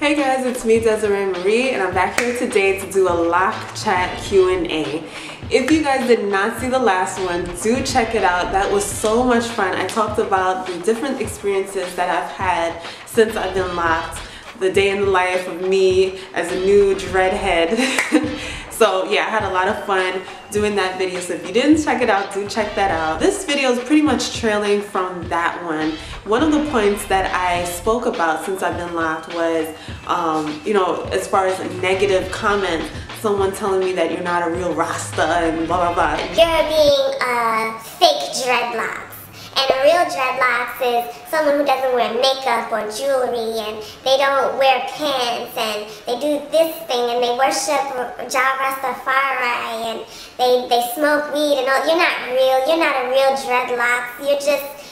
Hey guys, it's me Desiree Marie and I'm back here today to do a Loc Chat Q&A. If you guys did not see the last one, do check it out. That was so much fun. I talked about the different experiences that I've had since I've been locked, the day in the life of me as a new dreadhead. So yeah, I had a lot of fun doing that video, so if you didn't check it out, do check that out. This video is pretty much trailing from that one. One of the points that I spoke about since I've been locked was, you know, as far as negative comments, someone telling me that you're not a real Rasta and blah blah blah. You're being fake dreadlocks. And a real dreadlocks is someone who doesn't wear makeup or jewelry, and they don't wear pants, and they do this thing, and they worship Jah Rastafari, and they smoke weed and all. You're not a real dreadlocks.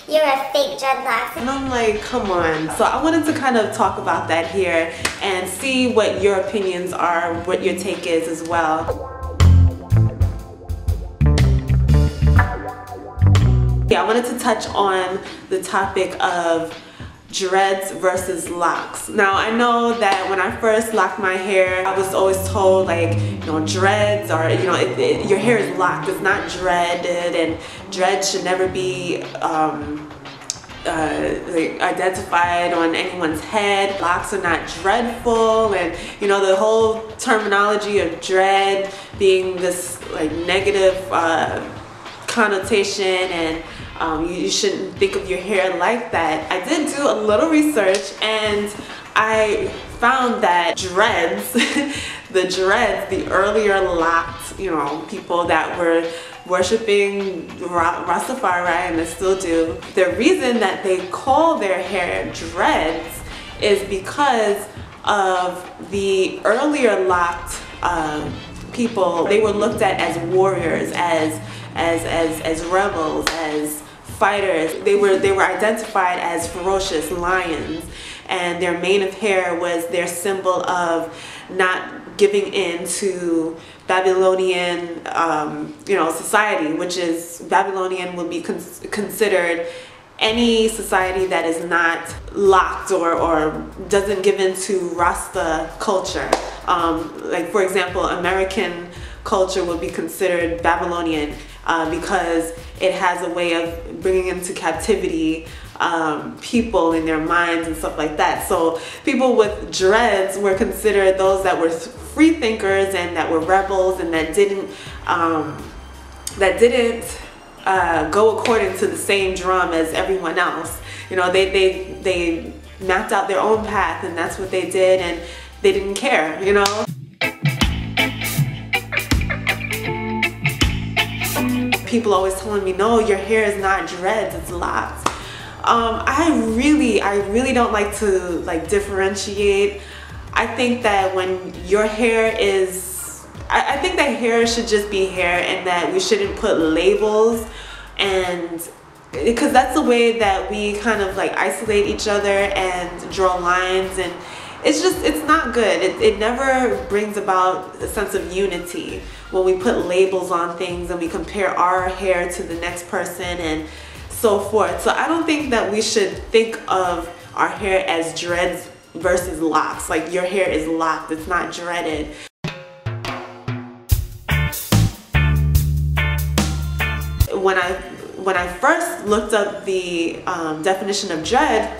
You're a fake dreadlocks. And I'm like, come on. So I wanted to kind of talk about that here and see what your opinions are, what your take is as well. Yeah, I wanted to touch on the topic of dreads versus locks. Now, I know that when I first locked my hair, I was always told, like, you know, dreads are, you know, your hair is locked, it's not dreaded, and dreads should never be identified on anyone's head. Locks are not dreadful, and you know, the whole terminology of dread being this like negative connotation, and you shouldn't think of your hair like that. I did do a little research and I found that dreads, the earlier locked, you know, people that were worshiping Rastafari, and they still do, the reason that they call their hair dreads is because of the earlier locked people. They were looked at as warriors, as rebels, as fighters. They were identified as ferocious lions, and their mane of hair was their symbol of not giving in to Babylonian you know, society, which is Babylonian would be considered any society that is not locked or doesn't give in to Rasta culture. Like for example, American culture would be considered Babylonian because it has a way of bringing into captivity people in their minds and stuff like that. So people with dreads were considered those that were free thinkers and that were rebels and that didn't go according to the same drum as everyone else. You know, they mapped out their own path, and that's what they did, and they didn't care, you know. People always telling me, no, your hair is not dreads, it's locks. I really don't like to differentiate. I think that when your hair is, I think that hair should just be hair, and that we shouldn't put labels, and because that's the way that we kind of like isolate each other and draw lines, and it's not good. It never brings about a sense of unity when we put labels on things and we compare our hair to the next person and so forth. So I don't think that we should think of our hair as dreads versus locks. Like, your hair is locked, it's not dreaded. When I first looked up the definition of dread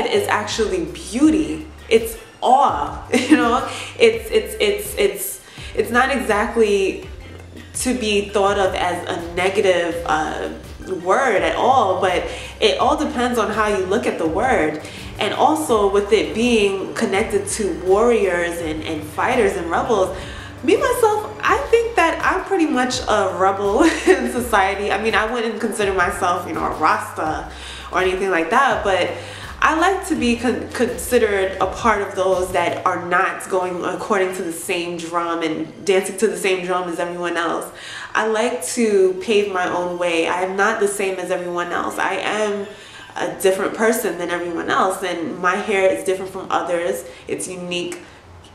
is actually beauty. It's awe. You know, it's not exactly to be thought of as a negative word at all, but it all depends on how you look at the word. And also with it being connected to warriors and fighters and rebels, me myself, I think that I'm pretty much a rebel in society. I mean, I wouldn't consider myself, you know, a Rasta or anything like that, but I like to be considered a part of those that are not going according to the same drum and dancing to the same drum as everyone else. I like to pave my own way. I am not the same as everyone else. I am a different person than everyone else, and my hair is different from others. It's unique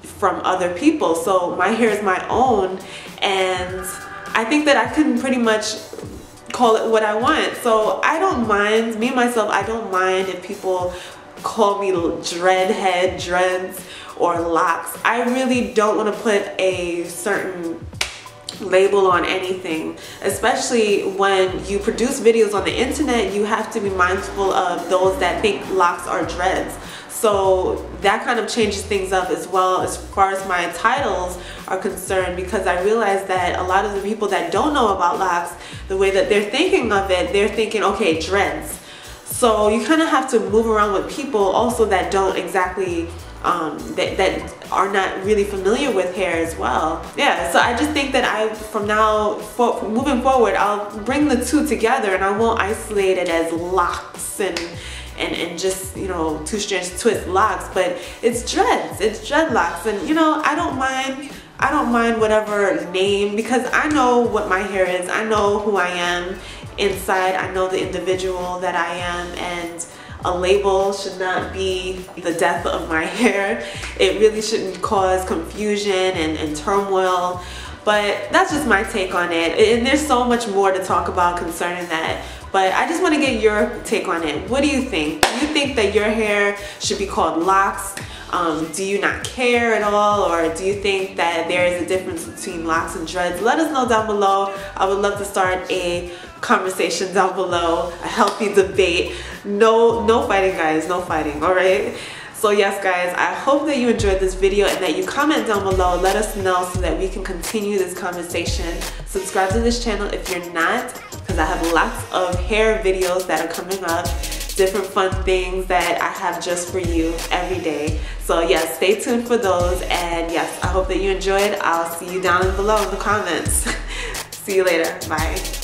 from other people, so my hair is my own, and I think that I can pretty much call it what I want. So I don't mind, me myself, I don't mind if people call me dreadhead, dreads, or locks. I really don't want to put a certain label on anything, especially when you produce videos on the internet. You have to be mindful of those that think locks are dreads. So that kind of changes things up as well as far as my titles are concerned, because I realize that a lot of the people that don't know about locks, the way that they're thinking of it, they're thinking, okay, dreads. So you kind of have to move around with people also that don't exactly that are not really familiar with hair as well. Yeah, so I just think that from now moving forward, I'll bring the two together and I won't isolate it as locks and just, you know, two strands twist locks, but it's dreads, it's dreadlocks. And you know, I don't mind whatever name, because I know what my hair is, I know who I am inside, I know the individual that I am, and a label should not be the death of my hair. It really shouldn't cause confusion and turmoil, but that's just my take on it. And there's so much more to talk about concerning that, but I just want to get your take on it. What do you think? Do you think that your hair should be called locks? Do you not care at all, or do you think that there is a difference between locks and dreads? Let us know down below. I would love to start a conversation down below, a healthy debate. No fighting, guys, no fighting, all right? So yes, guys, I hope that you enjoyed this video and that you comment down below. Let us know so that we can continue this conversation. Subscribe to this channel if you're not, because I have lots of hair videos that are coming up, different fun things that I have just for you every day. So yes, stay tuned for those, and yes, I hope that you enjoyed. I'll see you down below in the comments. See you later. Bye.